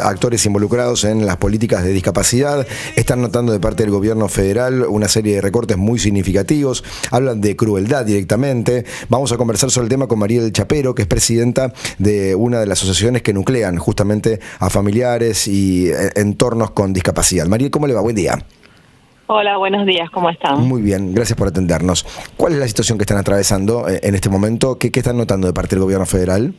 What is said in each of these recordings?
Actores involucrados en las políticas de discapacidad están notando de parte del gobierno federal una serie de recortes muy significativos, hablan de crueldad directamente. Vamos a conversar sobre el tema con Mariel Chapero, que es presidenta de una de las asociaciones que nuclean justamente a familiares y entornos con discapacidad. Mariel, ¿cómo le va? Buen día. Hola, buenos días, ¿cómo están? Muy bien, gracias por atendernos. ¿Cuál es la situación que están atravesando en este momento? ¿Qué están notando de parte del gobierno federal?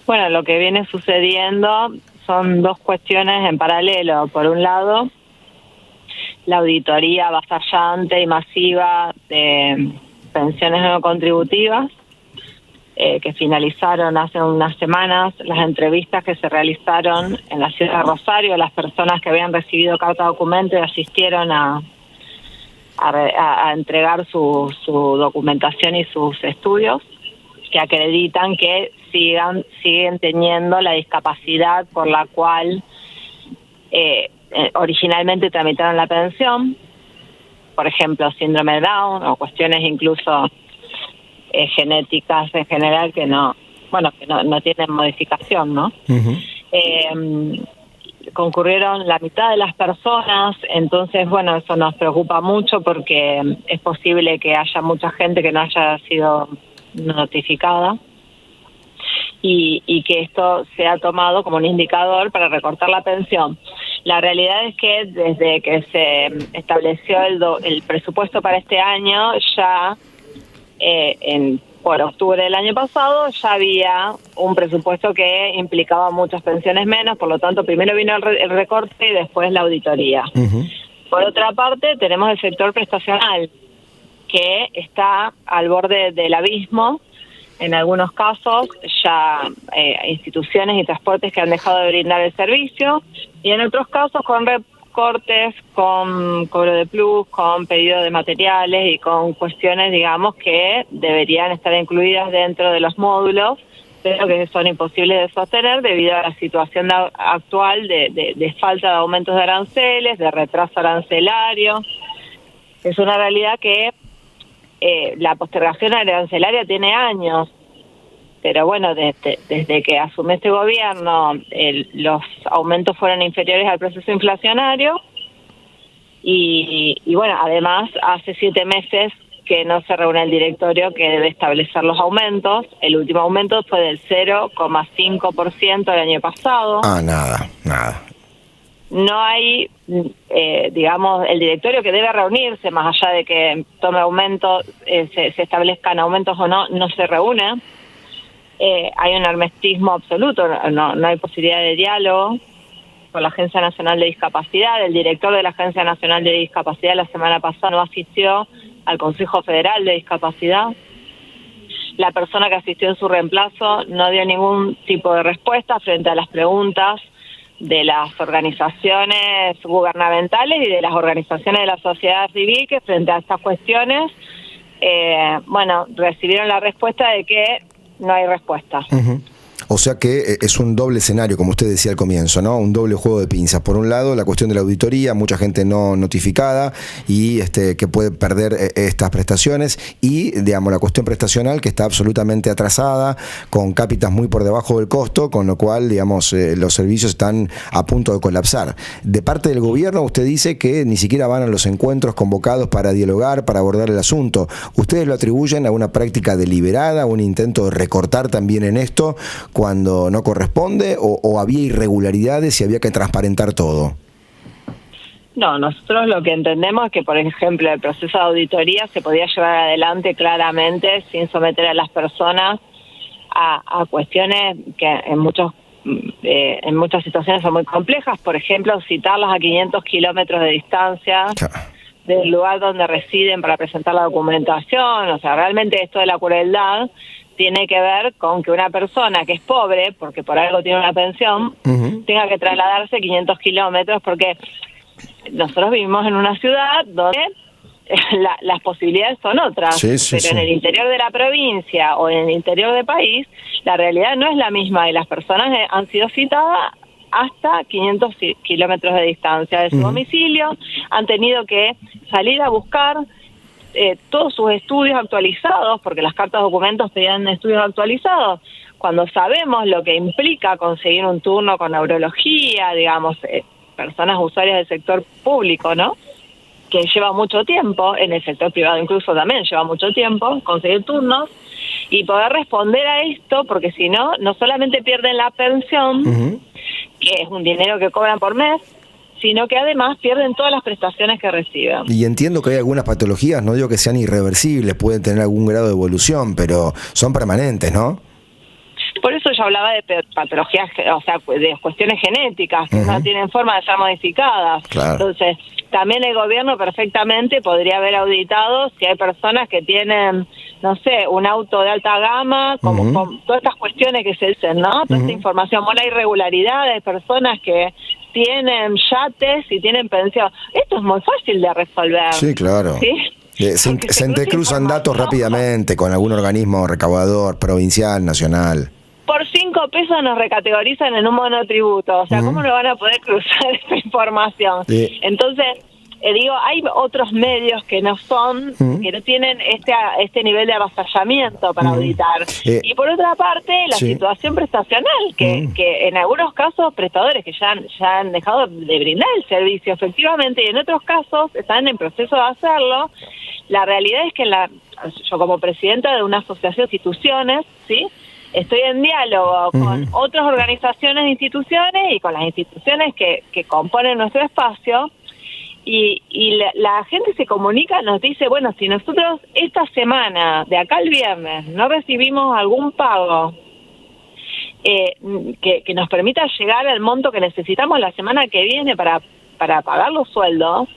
Bueno, lo que viene sucediendo son dos cuestiones en paralelo. Por un lado, la auditoría avasallante y masiva de pensiones no contributivas, que finalizaron hace unas semanas, las entrevistas que se realizaron en la ciudad de Rosario, las personas que habían recibido carta documento y asistieron a entregar su documentación y sus estudios, que acreditan que siguen teniendo la discapacidad por la cual originalmente tramitaron la pensión, por ejemplo, síndrome de Down o cuestiones incluso genéticas en general que no tienen modificación, ¿no? Uh-huh. Concurrieron la mitad de las personas, entonces, bueno, eso nos preocupa mucho porque es posible que haya mucha gente que no haya sido notificada y que esto sea tomado como un indicador para recortar la pensión. La realidad es que desde que se estableció el presupuesto para este año, ya por octubre del año pasado ya había un presupuesto que implicaba muchas pensiones menos, por lo tanto primero vino el recorte y después la auditoría. Uh-huh. Por otra parte tenemos el sector prestacional, que está al borde del abismo. En algunos casos ya instituciones y transportes que han dejado de brindar el servicio, y en otros casos con recortes, con cobro de plus, con pedido de materiales y con cuestiones, digamos, que deberían estar incluidas dentro de los módulos, pero que son imposibles de sostener debido a la situación actual de falta de aumentos de aranceles, de retraso arancelario. Es una realidad que la postergación arancelaria tiene años, pero bueno, desde que asume este gobierno los aumentos fueron inferiores al proceso inflacionario y bueno, además hace 7 meses que no se reúne el directorio que debe establecer los aumentos. El último aumento fue del 0,5% el año pasado. Nada. No hay, digamos, el directorio que debe reunirse, más allá de que tome aumentos, se establezcan aumentos o no se reúne. Hay un hermetismo absoluto, no hay posibilidad de diálogo con la Agencia Nacional de Discapacidad. El director de la Agencia Nacional de Discapacidad la semana pasada no asistió al Consejo Federal de Discapacidad. La persona que asistió en su reemplazo no dio ningún tipo de respuesta frente a las preguntas de las organizaciones gubernamentales y de las organizaciones de la sociedad civil, que frente a estas cuestiones, recibieron la respuesta de que no hay respuesta. Uh-huh. O sea que es un doble escenario, como usted decía al comienzo, ¿no? Un doble juego de pinzas. Por un lado, la cuestión de la auditoría, mucha gente no notificada y que puede perder estas prestaciones, y, digamos, la cuestión prestacional que está absolutamente atrasada, con cápitas muy por debajo del costo, con lo cual, digamos, los servicios están a punto de colapsar. De parte del gobierno, usted dice que ni siquiera van a los encuentros convocados para dialogar, para abordar el asunto. ¿Ustedes lo atribuyen a una práctica deliberada, a un intento de recortar también en esto cuando no corresponde, o había irregularidades y había que transparentar todo? No, nosotros lo que entendemos es que, por ejemplo, el proceso de auditoría se podía llevar adelante claramente sin someter a las personas a cuestiones que en muchas situaciones son muy complejas. Por ejemplo, citarlas a 500 kilómetros de distancia del lugar donde residen para presentar la documentación. O sea, realmente esto de la crueldad tiene que ver con que una persona que es pobre, porque por algo tiene una pensión, uh-huh, tenga que trasladarse 500 kilómetros, porque nosotros vivimos en una ciudad donde las posibilidades son otras, pero en el interior de la provincia o en el interior del país, la realidad no es la misma y las personas han sido citadas hasta 500 kilómetros de distancia de su domicilio, han tenido que salir a buscar todos sus estudios actualizados, porque las cartas documentos pedían estudios actualizados. cuando sabemos lo que implica conseguir un turno con neurología, digamos, personas usuarias del sector público, ¿no? Que lleva mucho tiempo, en el sector privado incluso también lleva mucho tiempo conseguir turnos, y poder responder a esto, porque si no, no solamente pierden la pensión, que es un dinero que cobran por mes, sino que además pierden todas las prestaciones que reciben. Y entiendo que hay algunas patologías, no digo que sean irreversibles, pueden tener algún grado de evolución, pero son permanentes, ¿no? Por eso yo hablaba de patologías, o sea, de cuestiones genéticas que no tienen forma de ser modificadas. Claro. Entonces, también el gobierno perfectamente podría haber auditado si hay personas que tienen, no sé, un auto de alta gama, como con todas estas cuestiones que se dicen, ¿no? Toda esta información. Bueno, hay irregularidades, personas que tienen yates y tienen pensión. Esto es muy fácil de resolver. Sí, claro. ¿Sí? Se entrecruzan datos rápidamente con algún organismo recaudador, provincial, nacional. Por 5 pesos nos recategorizan en un monotributo. O sea, ¿cómo no van a poder cruzar esta información? Entonces, digo, hay otros medios que no son, que no tienen este nivel de avasallamiento para auditar. Y por otra parte, la situación prestacional, que en algunos casos prestadores que ya han dejado de brindar el servicio efectivamente, y en otros casos están en proceso de hacerlo. La realidad es que yo como presidenta de una asociación de instituciones, ¿sí?, estoy en diálogo con otras organizaciones de instituciones y con las instituciones que componen nuestro espacio, y la gente se comunica, nos dice, bueno, si nosotros esta semana, de acá al viernes, no recibimos algún pago que nos permita llegar al monto que necesitamos la semana que viene para pagar los sueldos,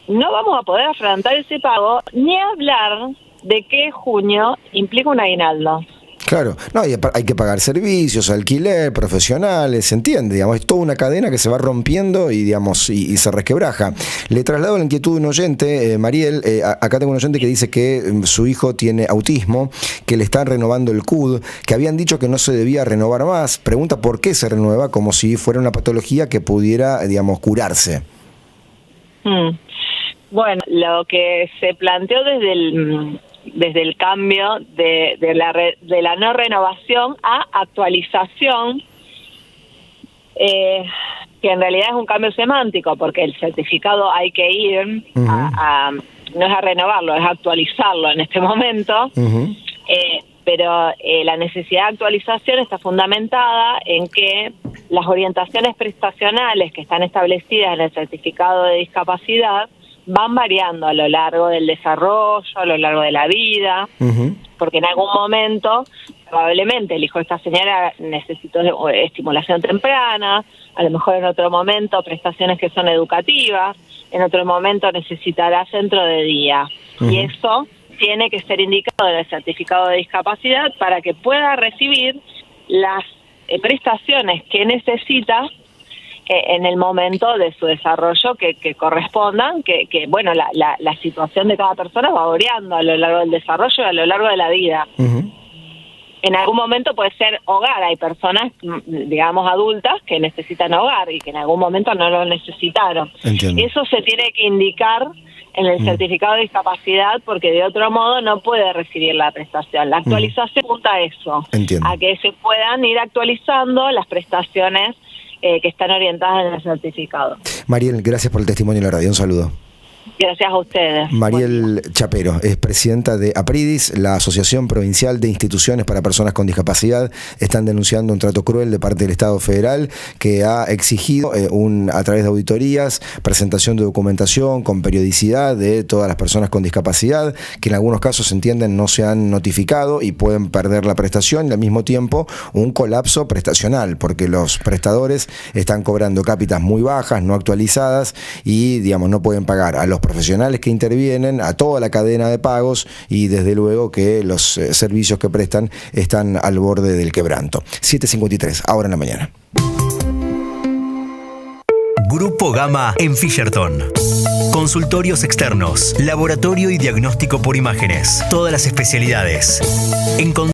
no vamos a poder afrontar ese pago, ni hablar de que junio implica un aguinaldo. Claro, no, hay que pagar servicios, alquiler, profesionales, ¿se entiende? Digamos, es toda una cadena que se va rompiendo y, digamos, y se resquebraja. Le traslado la inquietud de un oyente, Mariel, acá tengo un oyente que dice que su hijo tiene autismo, que le están renovando el CUD, que habían dicho que no se debía renovar más. Pregunta por qué se renueva, como si fuera una patología que pudiera, digamos, curarse. Bueno, lo que se planteó desde el cambio de la no renovación a actualización, que en realidad es un cambio semántico, porque el certificado hay que ir no es a renovarlo, es a actualizarlo en este momento, pero la necesidad de actualización está fundamentada en que las orientaciones prestacionales que están establecidas en el certificado de discapacidad van variando a lo largo del desarrollo, a lo largo de la vida, porque en algún momento probablemente el hijo de esta señora necesitó estimulación temprana, a lo mejor en otro momento prestaciones que son educativas, en otro momento necesitará centro de día, y eso tiene que ser indicado en el certificado de discapacidad para que pueda recibir las prestaciones que necesita en el momento de su desarrollo que correspondan, que bueno, la situación de cada persona va variando a lo largo del desarrollo y a lo largo de la vida. En algún momento puede ser hogar, hay personas, digamos, adultas que necesitan hogar y que en algún momento no lo necesitaron. Entiendo. Eso se tiene que indicar en el certificado de discapacidad, porque de otro modo no puede recibir la prestación. La actualización apunta a eso, a que se puedan ir actualizando las prestaciones que están orientadas en el certificado. Mariel, gracias por el testimonio en la radio. Un saludo. Gracias a ustedes. Mariel Chapero es presidenta de APRIDIS, la Asociación Provincial de Instituciones para Personas con Discapacidad. Están denunciando un trato cruel de parte del Estado federal, que ha exigido a través de auditorías, presentación de documentación con periodicidad de todas las personas con discapacidad, que en algunos casos, entienden, no se han notificado y pueden perder la prestación, y al mismo tiempo un colapso prestacional, porque los prestadores están cobrando cápitas muy bajas, no actualizadas, y, digamos, no pueden pagar a los profesionales que intervienen, a toda la cadena de pagos, y desde luego que los servicios que prestan están al borde del quebranto. 7:53, ahora en la mañana. Grupo Gama en Fisherton. Consultorios externos, laboratorio y diagnóstico por imágenes. Todas las especialidades.